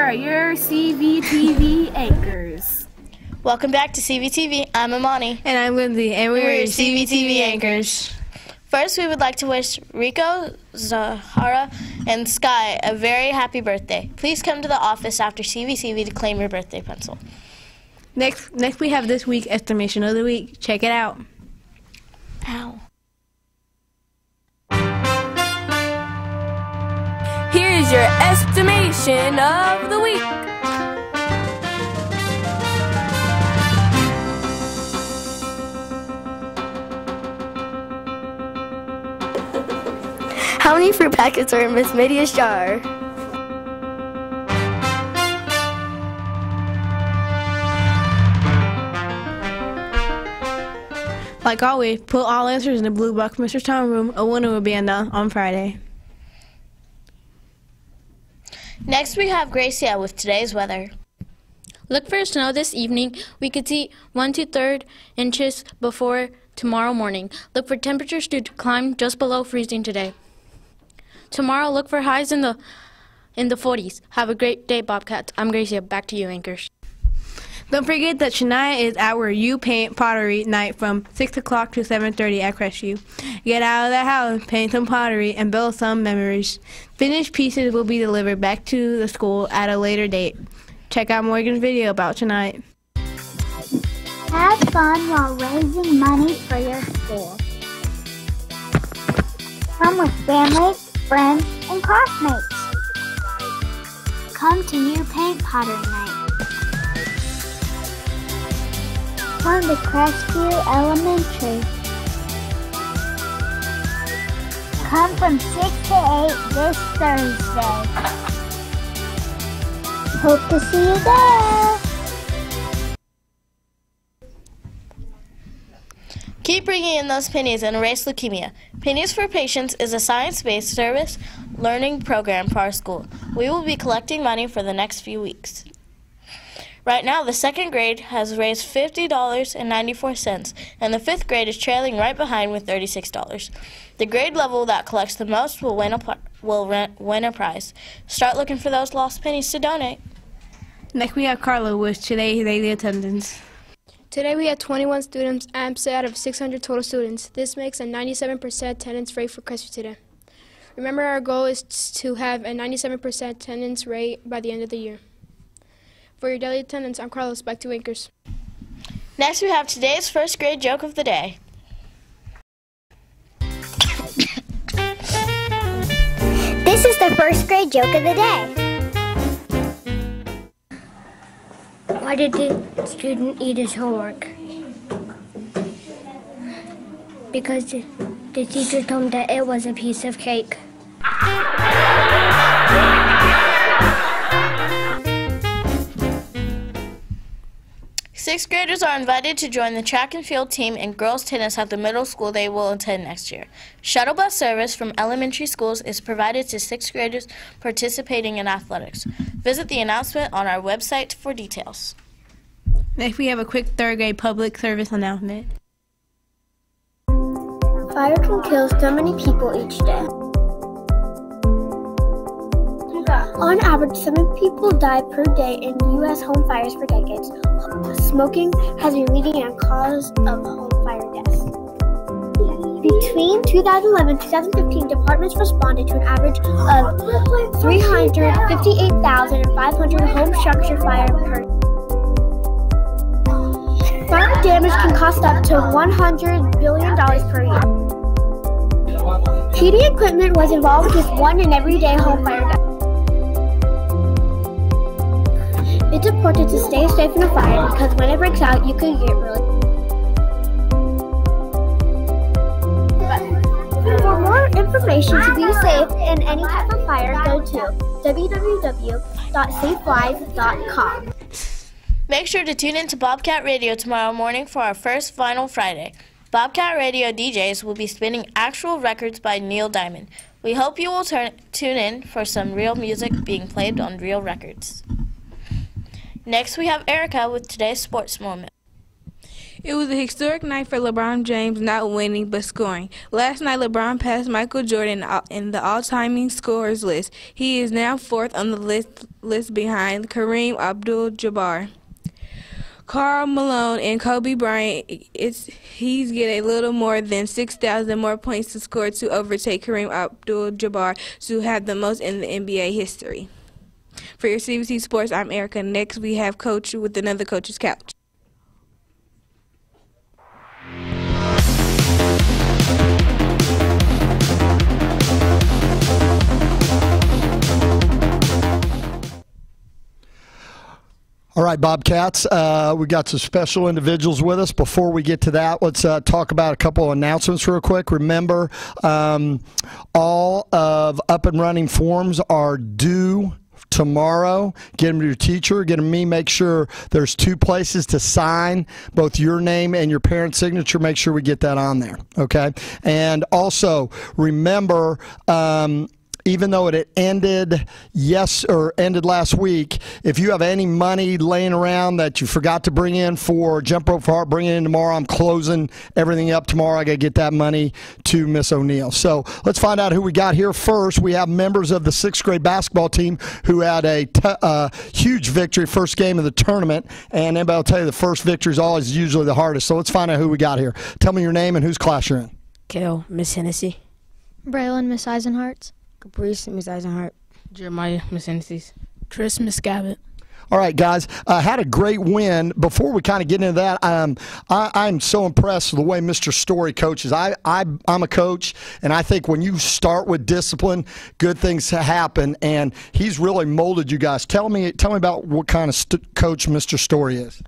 are your CVTV anchors. Welcome back to CVTV. I'm Imani. And I'm Lindsay, and we're your CVTV anchors. First, we would like to wish Rico, Zahara, and Sky a very happy birthday. Please come to the office after CVTV to claim your birthday pencil. Next we have this week's estimation of the week. Check it out. Ow. Here's your estimation of the week. How many fruit packets are in Miss Media's jar? Like always, put all answers in the blue box Mr. Tom room. A winner will be announced on Friday. Next, we have Gracia with today's weather. Look for snow this evening. We could see 1 to 3 inches before tomorrow morning. Look for temperatures to climb just below freezing today. Tomorrow, look for highs in the 40s. Have a great day, Bobcats. I'm Gracia. Back to you, anchors. Don't forget that tonight is our You Paint Pottery night from 6 o'clock to 7:30 at Crestview. Get out of the house, paint some pottery, and build some memories. Finished pieces will be delivered back to the school at a later date. Check out Morgan's video about tonight. Have fun while raising money for your school. Come with family, friends, and classmates. Come to New Paint Pottery Night. Come to Crestview Elementary. Come from 6 to 8 this Thursday. Hope to see you there. Keep bringing in those pennies and erase leukemia. Pennies for Patients is a science-based service learning program for our school. We will be collecting money for the next few weeks. Right now, the second grade has raised $50.94, and the fifth grade is trailing right behind with $36. The grade level that collects the most will win a prize. Start looking for those lost pennies to donate. Next we have Carla with today's daily attendance. Today we had 21 students absent out of 600 total students. This makes a 97% attendance rate for Crestview today. Remember, our goal is to have a 97% attendance rate by the end of the year. For your daily attendance, I'm Carlos. Back to anchors. Next, we have today's first grade joke of the day. This is the first grade joke of the day. Why did the student eat his homework? Because the teacher told him that it was a piece of cake. Sixth graders are invited to join the track and field team and girls tennis at the middle school they will attend next year. Shuttle bus service from elementary schools is provided to sixth graders participating in athletics. Visit the announcement on our website for details. Next we have a quick third grade public service announcement. Fire can kill so many people each day. On average, 7 people die per day in U.S. home fires for decades. Smoking has been leading a cause of home fire deaths. Between 2011 and 2015, departments responded to an average of 358,500 home structure fires per year. Fire damage can cost up to $100 billion per year. Heating equipment was involved with 1 in every day home fire death. It's important to stay safe in a fire because when it breaks out, you could get really. For more information to be safe in any type of fire, go to www.safelives.com. Make sure to tune in to Bobcat Radio tomorrow morning for our first Final Friday. Bobcat Radio DJs will be spinning actual records by Neil Diamond. We hope you will tune in for some real music being played on real records. Next, we have Erica with today's sports moment. It was a historic night for LeBron James, not winning but scoring. Last night, LeBron passed Michael Jordan in the all-time scorers list. He is now 4th on the list behind Kareem Abdul-Jabbar. Karl Malone and Kobe Bryant, he's get a little more than 6,000 more points to score to overtake Kareem Abdul-Jabbar to have the most in the NBA history. For your CVT Sports, I'm Erica. Next, we have Coach with another Coach's Couch. All right, Bobcats, we got some special individuals with us. Before we get to that, let's talk about a couple of announcements real quick. Remember, all of up and running forms are due tomorrow. Get them to your teacher, get them to me. Make sure there's 2 places to sign, both your name and your parent's signature. Make sure we get that on there, okay? And also, remember, even though it ended last week, if you have any money laying around that you forgot to bring in for Jump Rope for Heart, bring it in tomorrow. I'm closing everything up tomorrow. I got to get that money to Miss O'Neill. So let's find out who we got here first. We have members of the 6th grade basketball team who had a huge victory, first game of the tournament. And anybody will tell you the first victory is always usually the hardest. So let's find out who we got here. Tell me your name and whose class you're in. Kale, Miss Hennessy. Braylon, Miss Eisenhart. Caprice, Miss Eisenhart. Jeremiah, Miss Hennessy's. Chris, Miss Gavitt. All right, guys, had a great win. Before we kind of get into that, I'm so impressed with the way Mr. Story coaches. I'm a coach, and I think when you start with discipline, good things happen, and he's really molded you guys. Tell me about what kind of coach Mr. Story is.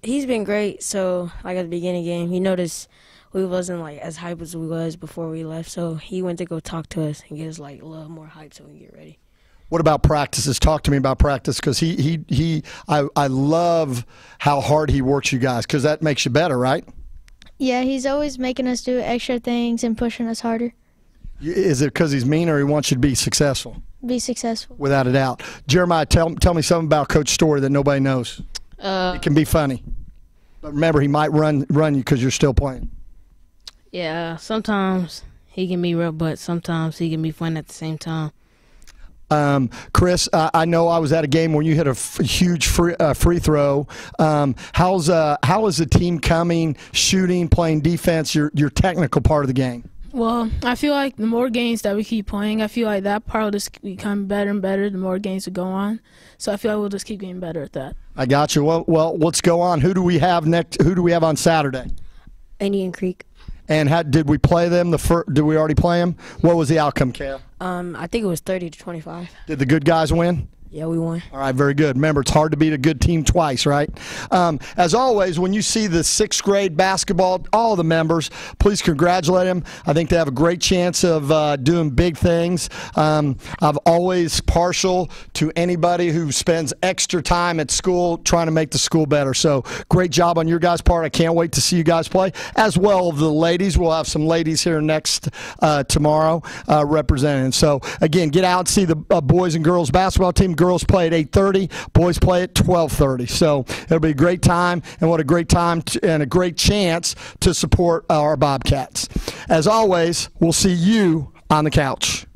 He's been great. So, like at the beginning of the game, he noticed we wasn't like as hype as we was before we left, so he went to go talk to us and get us like a little more hype so we can get ready. What about practices? Talk to me about practice, because I love how hard he works you guys, because that makes you better, right? Yeah, he's always making us do extra things and pushing us harder. Is it because he's mean, or he wants you to be successful? Be successful. Without a doubt. Jeremiah, tell me something about Coach Story that nobody knows. It can be funny, but remember, he might run you because you're still playing. Yeah, sometimes he can be real, but sometimes he can be fun at the same time. Chris, I know I was at a game when you hit a huge free throw. How is the team coming, shooting, playing defense, your technical part of the game? Well, I feel like the more games that we keep playing, I feel like that part will just become better and better the more games that go on. So I feel like we'll just keep getting better at that. I got you. Well, let's go on. Who do we have next? Who do we have on Saturday? Indian Creek. And did we play them? Did we already play them? What was the outcome, Kale? I think it was 30-25. Did the good guys win? Yeah, we won. All right, very good. Remember, it's hard to beat a good team twice, right? As always, when you see the 6th grade basketball, all the members, please congratulate them. I think they have a great chance of doing big things. I'm always partial to anybody who spends extra time at school trying to make the school better. So great job on your guys' part. I can't wait to see you guys play. As well, the ladies. We'll have some ladies here next tomorrow representing. So, again, get out and see the boys and girls basketball team. Girls play at 8:30, boys play at 12:30. So it'll be a great time, and what a great time and a great chance to support our Bobcats. As always, we'll see you on the couch.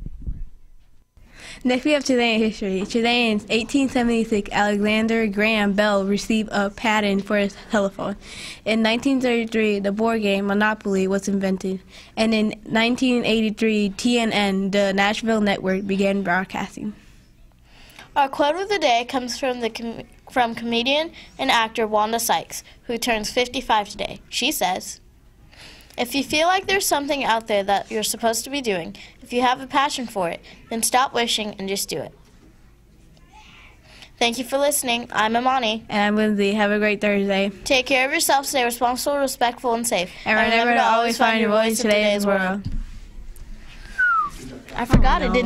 Next, we have Chilean history. Chilean 1876, Alexander Graham Bell received a patent for his telephone. In 1933, the board game Monopoly was invented. And in 1983, TNN, the Nashville network, began broadcasting. Our quote of the day comes from comedian and actor Wanda Sykes, who turns 55 today. She says, "If you feel like there's something out there that you're supposed to be doing, if you have a passion for it, then stop wishing and just do it." Thank you for listening. I'm Imani. And I'm Lindsay. Have a great Thursday. Take care of yourself, stay responsible, respectful, and safe. And remember to always find your voice in today's world. I forgot it, didn't